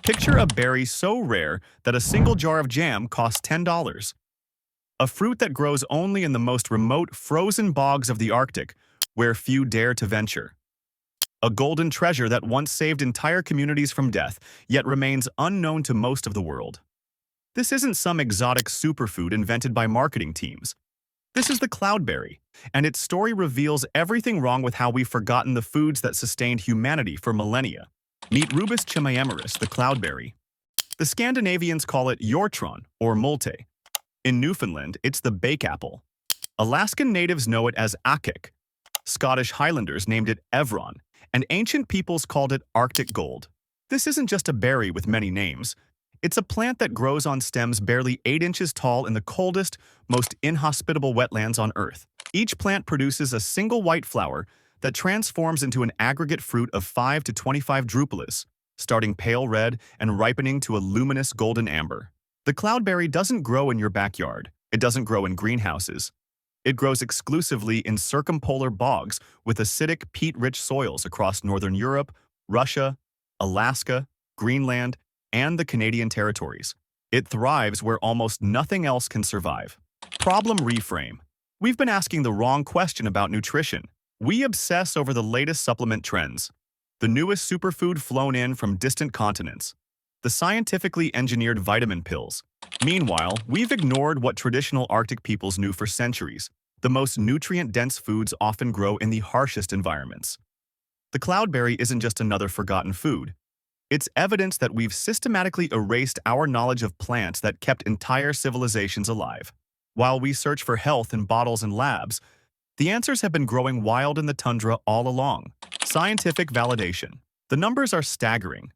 Picture a berry so rare that a single jar of jam costs $10. A fruit that grows only in the most remote, frozen bogs of the Arctic, where few dare to venture. A golden treasure that once saved entire communities from death, yet remains unknown to most of the world. This isn't some exotic superfood invented by marketing teams. This is the cloudberry, and its story reveals everything wrong with how we've forgotten the foods that sustained humanity for millennia. Meet Rubus chimaemeris, the cloudberry. The Scandinavians call it hjortron or multe. In Newfoundland, it's the bake apple. Alaskan natives know it as akik. Scottish Highlanders named it evron, and ancient peoples called it Arctic gold. This isn't just a berry with many names. It's a plant that grows on stems barely 8 inches tall in the coldest, most inhospitable wetlands on Earth. Each plant produces a single white flower that transforms into an aggregate fruit of 5 to 25 drupeles, starting pale red and ripening to a luminous golden amber. The cloudberry doesn't grow in your backyard. It doesn't grow in greenhouses. It grows exclusively in circumpolar bogs with acidic, peat-rich soils across northern Europe, Russia, Alaska, Greenland, and the Canadian territories. It thrives where almost nothing else can survive. Problem reframe. We've been asking the wrong question about nutrition. We obsess over the latest supplement trends, the newest superfood flown in from distant continents, the scientifically engineered vitamin pills. Meanwhile, we've ignored what traditional Arctic peoples knew for centuries. The most nutrient-dense foods often grow in the harshest environments. The cloudberry isn't just another forgotten food. It's evidence that we've systematically erased our knowledge of plants that kept entire civilizations alive. While we search for health in bottles and labs, the answers have been growing wild in the tundra all along. Scientific validation. The numbers are staggering.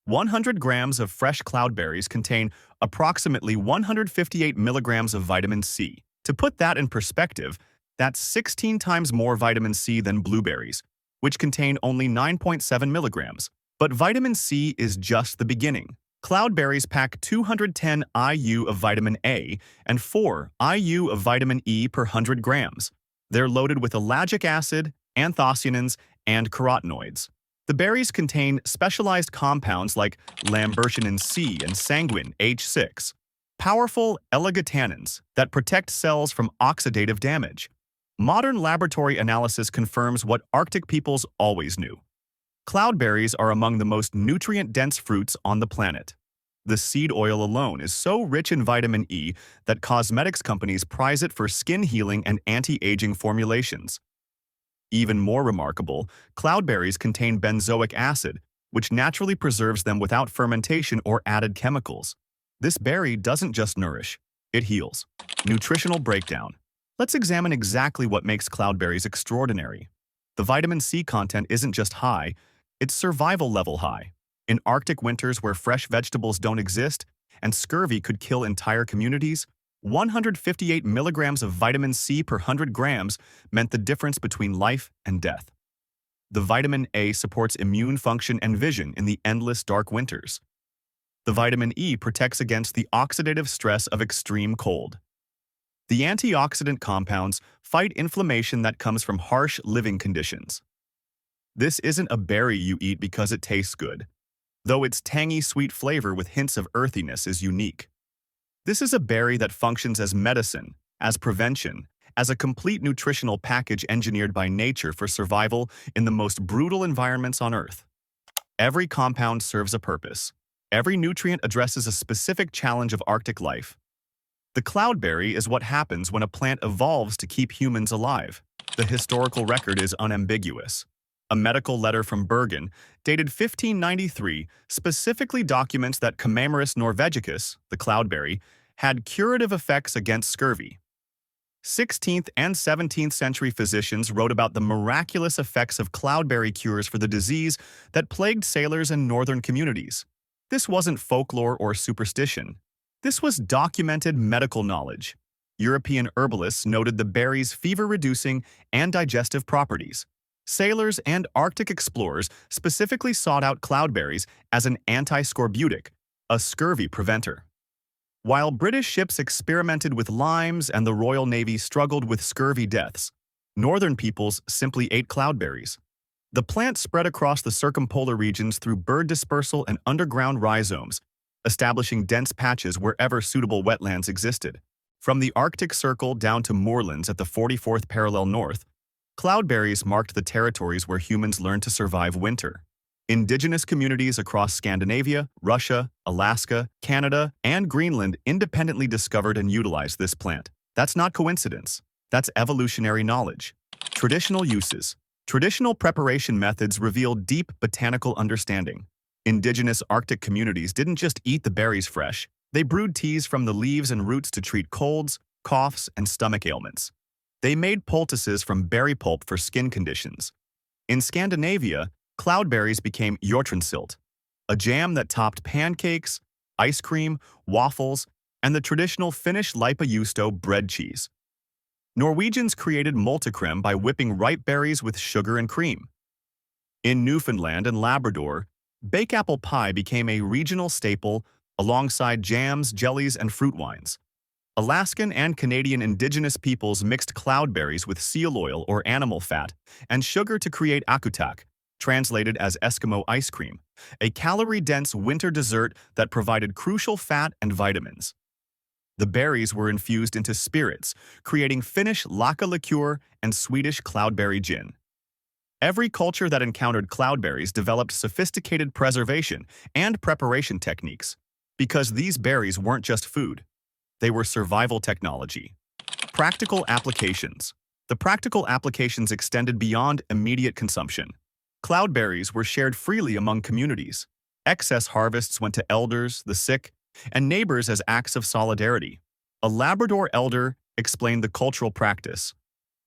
100 grams of fresh cloudberries contain approximately 158 milligrams of vitamin C. To put that in perspective, that's 16 times more vitamin C than blueberries, which contain only 9.7 milligrams. But vitamin C is just the beginning. Cloudberries pack 210 IU of vitamin A and 4 IU of vitamin E per 100 grams. They're loaded with ellagic acid, anthocyanins, and carotenoids. The berries contain specialized compounds like lambertinin C and sanguine H6, powerful L-glutathione that protect cells from oxidative damage. Modern laboratory analysis confirms what Arctic peoples always knew. Cloudberries are among the most nutrient-dense fruits on the planet. The seed oil alone is so rich in vitamin E that cosmetics companies prize it for skin healing and anti-aging formulations. Even more remarkable, cloudberries contain benzoic acid, which naturally preserves them without fermentation or added chemicals. This berry doesn't just nourish, it heals. Nutritional breakdown. Let's examine exactly what makes cloudberries extraordinary. The vitamin C content isn't just high, it's survival level high. In Arctic winters where fresh vegetables don't exist and scurvy could kill entire communities, 158 milligrams of vitamin C per 100 grams meant the difference between life and death. The vitamin A supports immune function and vision in the endless dark winters. The vitamin E protects against the oxidative stress of extreme cold. The antioxidant compounds fight inflammation that comes from harsh living conditions. This isn't a berry you eat because it tastes good, though its tangy sweet flavor with hints of earthiness is unique. This is a berry that functions as medicine, as prevention, as a complete nutritional package engineered by nature for survival in the most brutal environments on Earth. Every compound serves a purpose. Every nutrient addresses a specific challenge of Arctic life. The cloudberry is what happens when a plant evolves to keep humans alive. The historical record is unambiguous. A medical letter from Bergen, dated 1593, specifically documents that Chimaemeris norvegicus, the cloudberry, had curative effects against scurvy. 16th and 17th century physicians wrote about the miraculous effects of cloudberry cures for the disease that plagued sailors in northern communities. This wasn't folklore or superstition. This was documented medical knowledge. European herbalists noted the berry's fever-reducing and digestive properties. Sailors and Arctic explorers specifically sought out cloudberries as an anti-scorbutic, a scurvy preventer. While British ships experimented with limes and the Royal Navy struggled with scurvy deaths, northern peoples simply ate cloudberries. The plant spread across the circumpolar regions through bird dispersal and underground rhizomes, establishing dense patches wherever suitable wetlands existed. From the Arctic Circle down to moorlands at the 44th parallel north, cloudberries marked the territories where humans learned to survive winter. Indigenous communities across Scandinavia, Russia, Alaska, Canada, and Greenland independently discovered and utilized this plant. That's not coincidence. That's evolutionary knowledge. Traditional uses. Traditional preparation methods reveal deep botanical understanding. Indigenous Arctic communities didn't just eat the berries fresh. They brewed teas from the leaves and roots to treat colds, coughs, and stomach ailments. They made poultices from berry pulp for skin conditions. In Scandinavia, cloudberries became hjortransilt, a jam that topped pancakes, ice cream, waffles, and the traditional Finnish leipäjuusto bread cheese. Norwegians created multicreme by whipping ripe berries with sugar and cream. In Newfoundland and Labrador, bake apple pie became a regional staple alongside jams, jellies, and fruit wines. Alaskan and Canadian Indigenous peoples mixed cloudberries with seal oil or animal fat and sugar to create akutak, translated as Eskimo ice cream, a calorie-dense winter dessert that provided crucial fat and vitamins. The berries were infused into spirits, creating Finnish laka liqueur and Swedish cloudberry gin. Every culture that encountered cloudberries developed sophisticated preservation and preparation techniques, because these berries weren't just food. They were survival technology. Practical applications. The practical applications extended beyond immediate consumption. Cloudberries were shared freely among communities. Excess harvests went to elders, the sick, and neighbors as acts of solidarity. A Labrador elder explained the cultural practice.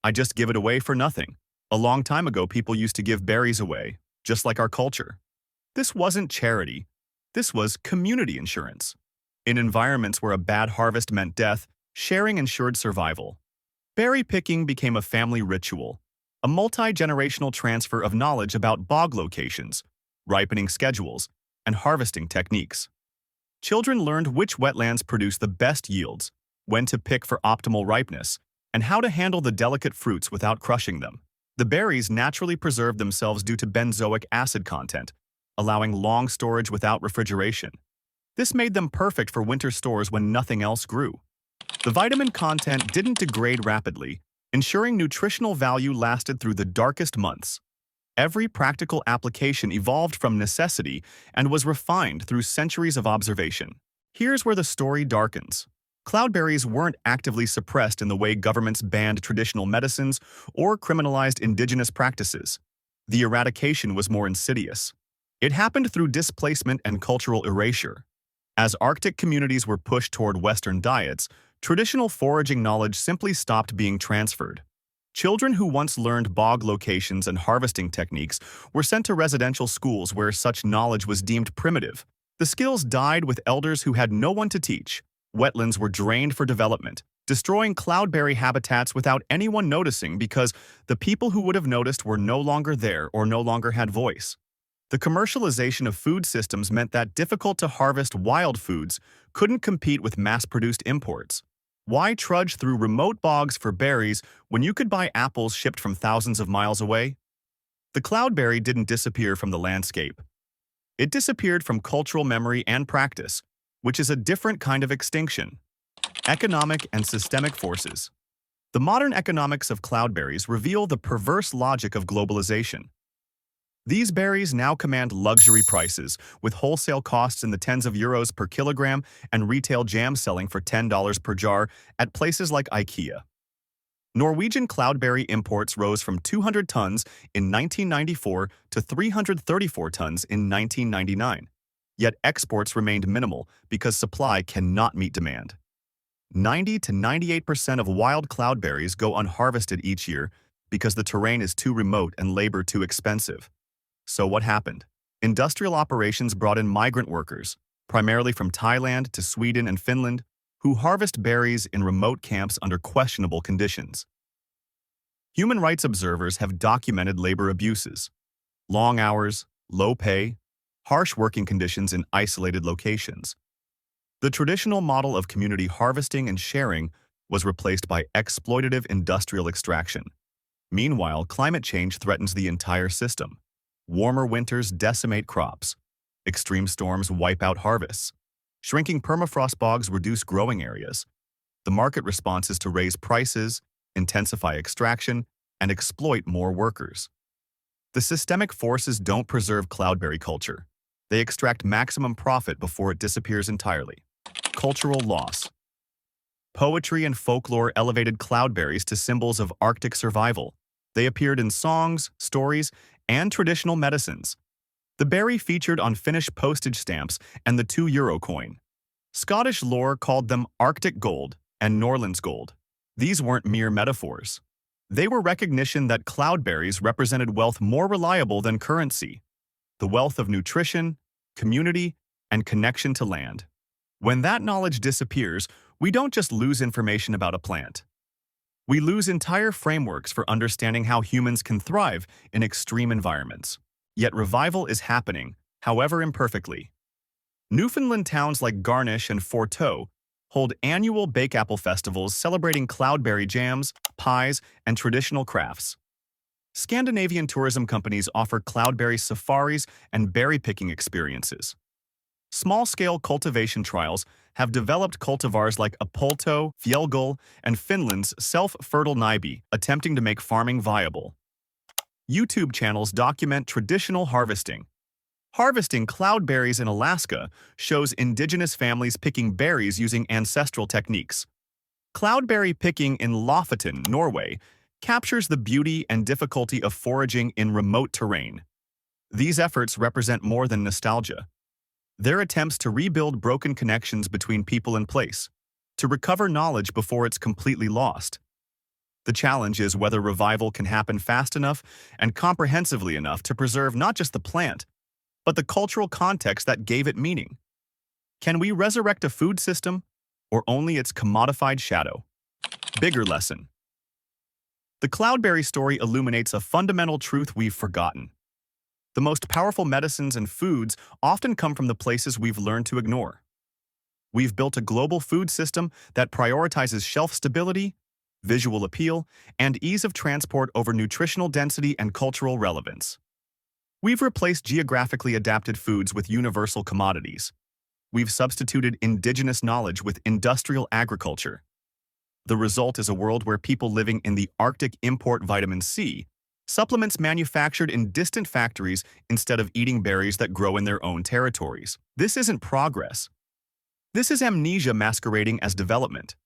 "I just give it away for nothing. A long time ago, people used to give berries away, just like our culture." This wasn't charity. This was community insurance. In environments where a bad harvest meant death, sharing ensured survival. Berry picking became a family ritual, a multi-generational transfer of knowledge about bog locations, ripening schedules, and harvesting techniques. Children learned which wetlands produce the best yields, when to pick for optimal ripeness, and how to handle the delicate fruits without crushing them. The berries naturally preserved themselves due to benzoic acid content, allowing long storage without refrigeration. This made them perfect for winter stores when nothing else grew. The vitamin content didn't degrade rapidly, ensuring nutritional value lasted through the darkest months. Every practical application evolved from necessity and was refined through centuries of observation. Here's where the story darkens. Cloudberries weren't actively suppressed in the way governments banned traditional medicines or criminalized indigenous practices. The eradication was more insidious. It happened through displacement and cultural erasure. As Arctic communities were pushed toward Western diets, traditional foraging knowledge simply stopped being transferred. Children who once learned bog locations and harvesting techniques were sent to residential schools where such knowledge was deemed primitive. The skills died with elders who had no one to teach. Wetlands were drained for development, destroying cloudberry habitats without anyone noticing because the people who would have noticed were no longer there or no longer had voice. The commercialization of food systems meant that difficult-to-harvest wild foods couldn't compete with mass-produced imports. Why trudge through remote bogs for berries when you could buy apples shipped from thousands of miles away? The cloudberry didn't disappear from the landscape. It disappeared from cultural memory and practice, which is a different kind of extinction. Economic and systemic forces. The modern economics of cloudberries reveal the perverse logic of globalization. These berries now command luxury prices, with wholesale costs in the tens of euros per kilogram and retail jam selling for $10 per jar at places like IKEA. Norwegian cloudberry imports rose from 200 tons in 1994 to 334 tons in 1999. Yet exports remained minimal because supply cannot meet demand. 90 to 98% of wild cloudberries go unharvested each year because the terrain is too remote and labor too expensive. So what happened? Industrial operations brought in migrant workers, primarily from Thailand to Sweden and Finland, who harvest berries in remote camps under questionable conditions. Human rights observers have documented labor abuses: long hours, low pay, harsh working conditions in isolated locations. The traditional model of community harvesting and sharing was replaced by exploitative industrial extraction. Meanwhile, climate change threatens the entire system. Warmer winters decimate crops. Extreme storms wipe out harvests. Shrinking permafrost bogs reduce growing areas. The market response is to raise prices, intensify extraction, and exploit more workers. The systemic forces don't preserve cloudberry culture. They extract maximum profit before it disappears entirely. Cultural loss. Poetry and folklore elevated cloudberries to symbols of Arctic survival. They appeared in songs, stories, and traditional medicines. The berry featured on Finnish postage stamps and the €2 coin. Scottish lore called them Arctic gold and Norland's gold. These weren't mere metaphors. They were recognition that cloudberries represented wealth more reliable than currency, the wealth of nutrition, community, and connection to land. When that knowledge disappears, we don't just lose information about a plant. We lose entire frameworks for understanding how humans can thrive in extreme environments. Yet revival is happening, however imperfectly. Newfoundland towns like Garnish and Forteau hold annual bake-apple festivals celebrating cloudberry jams, pies, and traditional crafts. Scandinavian tourism companies offer cloudberry safaris and berry-picking experiences. Small-scale cultivation trials have developed cultivars like Apolto, Fjellgull, and Finland's self-fertile Nibi, attempting to make farming viable. YouTube channels document traditional harvesting. Harvesting cloudberries in Alaska shows indigenous families picking berries using ancestral techniques. Cloudberry picking in Lofoten, Norway, captures the beauty and difficulty of foraging in remote terrain. These efforts represent more than nostalgia. They're attempts to rebuild broken connections between people and place, to recover knowledge before it's completely lost. The challenge is whether revival can happen fast enough and comprehensively enough to preserve not just the plant, but the cultural context that gave it meaning. Can we resurrect a food system, or only its commodified shadow? Bigger lesson. The cloudberry story illuminates a fundamental truth we've forgotten. The most powerful medicines and foods often come from the places we've learned to ignore. We've built a global food system that prioritizes shelf stability, visual appeal, and ease of transport over nutritional density and cultural relevance. We've replaced geographically adapted foods with universal commodities. We've substituted indigenous knowledge with industrial agriculture. The result is a world where people living in the Arctic import vitamin C, supplements manufactured in distant factories instead of eating berries that grow in their own territories. This isn't progress. This is amnesia masquerading as development.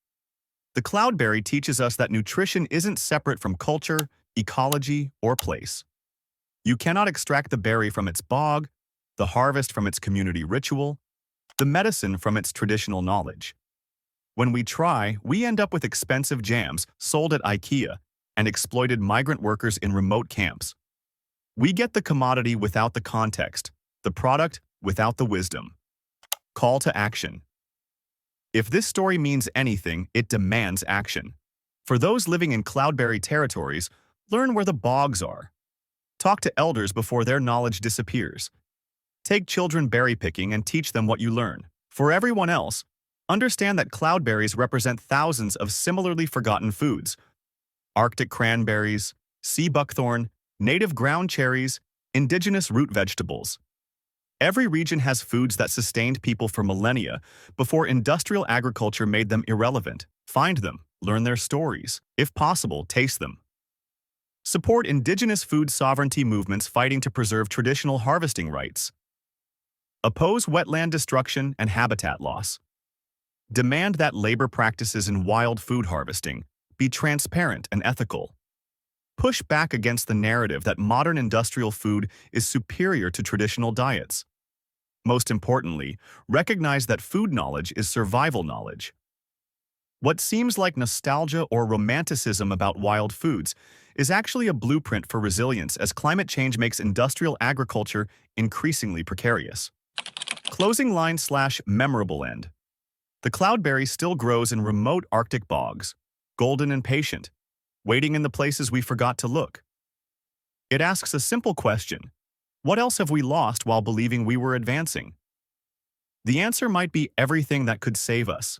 The cloudberry teaches us that nutrition isn't separate from culture, ecology, or place. You cannot extract the berry from its bog, the harvest from its community ritual, the medicine from its traditional knowledge. When we try, we end up with expensive jams sold at IKEA and exploited migrant workers in remote camps. We get the commodity without the context, the product without the wisdom. Call to action. If this story means anything, it demands action. For those living in cloudberry territories, learn where the bogs are. Talk to elders before their knowledge disappears. Take children berry picking and teach them what you learn. For everyone else, understand that cloudberries represent thousands of similarly forgotten foods. Arctic cranberries, sea buckthorn, native ground cherries, indigenous root vegetables. Every region has foods that sustained people for millennia before industrial agriculture made them irrelevant. Find them, learn their stories. If possible, taste them. Support indigenous food sovereignty movements fighting to preserve traditional harvesting rights. Oppose wetland destruction and habitat loss. Demand that labor practices in wild food harvesting be transparent and ethical. Push back against the narrative that modern industrial food is superior to traditional diets. Most importantly, recognize that food knowledge is survival knowledge. What seems like nostalgia or romanticism about wild foods is actually a blueprint for resilience as climate change makes industrial agriculture increasingly precarious. Closing line/memorable end. The cloudberry still grows in remote Arctic bogs, golden and patient, waiting in the places we forgot to look. It asks a simple question: what else have we lost while believing we were advancing? The answer might be everything that could save us.